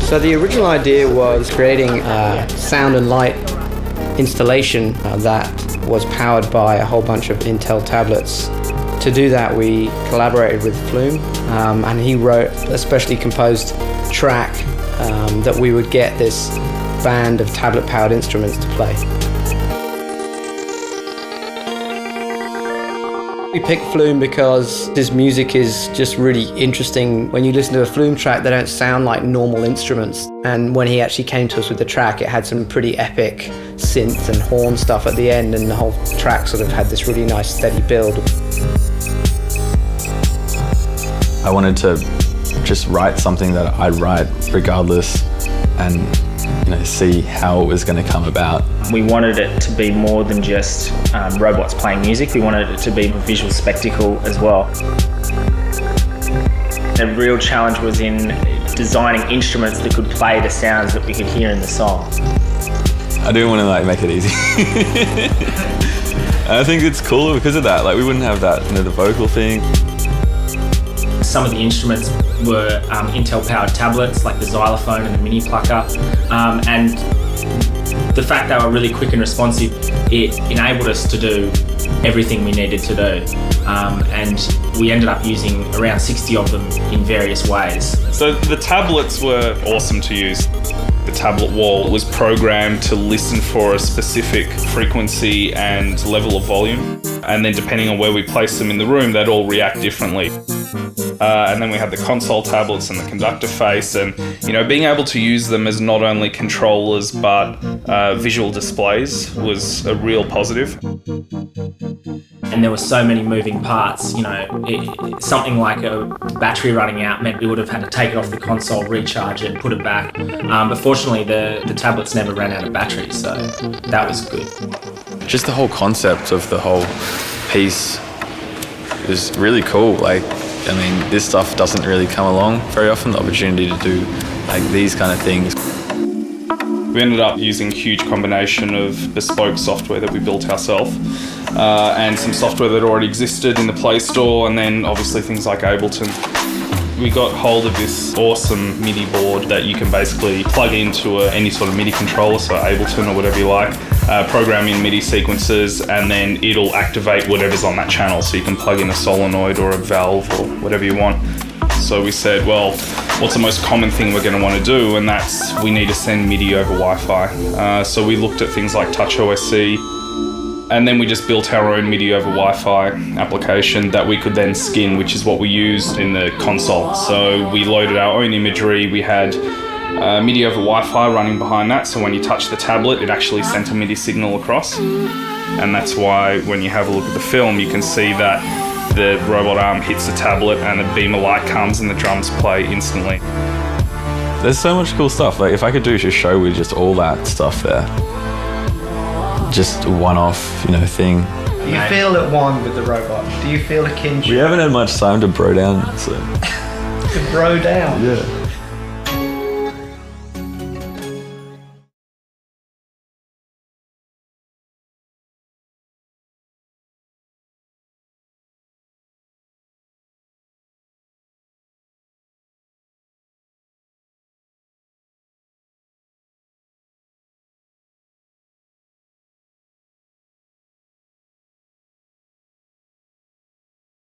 So the original idea was creating a sound and light installation that was powered by a whole bunch of Intel tablets. To do that, we collaborated with Flume, and he wrote a specially composed track that we would get this band of tablet-powered instruments to play. We picked Flume because his music is just really interesting. When you listen to a Flume track, they don't sound like normal instruments. And when he actually came to us with the track, it had some pretty epic synth and horn stuff at the end, and the whole track sort of had this really nice steady build. I wanted to just write something that I'd write regardless, and see how it was going to come about. We wanted it to be more than just robots playing music. We wanted it to be a visual spectacle as well. The real challenge was in designing instruments that could play the sounds that we could hear in the song. I do want to make it easy. I think it's cool because of that. We wouldn't have that, the vocal thing. Some of the instruments were Intel-powered tablets, like the xylophone and the mini plucker, and the fact they were really quick and responsive, it enabled us to do everything we needed to do, and we ended up using around 60 of them in various ways. So the tablets were awesome to use. The tablet wall was programmed to listen for a specific frequency and level of volume, and then depending on where we placed them in the room, they'd all react differently. And then we had the console tablets and the conductor face, and being able to use them as not only controllers but visual displays was a real positive. And there were so many moving parts. Something like a battery running out meant we would have had to take it off the console, recharge it, put it back. But fortunately, the tablets never ran out of batteries, so that was good. Just the whole concept of the whole piece is really cool. This stuff doesn't really come along very often, the opportunity to do these kind of things. We ended up using a huge combination of bespoke software that we built ourselves, and some software that already existed in the Play Store, and then obviously things like Ableton. We got hold of this awesome MIDI board that you can basically plug into any sort of MIDI controller, so Ableton or whatever you like, program in MIDI sequences, and then it'll activate whatever's on that channel. So you can plug in a solenoid or a valve or whatever you want. So we said, well, what's the most common thing we're going to want to do? And that's, we need to send MIDI over Wi-Fi. So we looked at things like TouchOSC, and then we just built our own MIDI over Wi-Fi application that we could then skin, which is what we used in the console. So we loaded our own imagery. We had MIDI over Wi-Fi running behind that, so when you touch the tablet, it actually sent a MIDI signal across. And that's why when you have a look at the film, you can see that the robot arm hits the tablet and a beam of light comes and the drums play instantly. There's so much cool stuff. If I could do a show with just all that stuff there. Just a one-off, thing. Do you feel at one with the robot? Do you feel a kinship? We haven't had much time to bro down, so. To bro down? Yeah.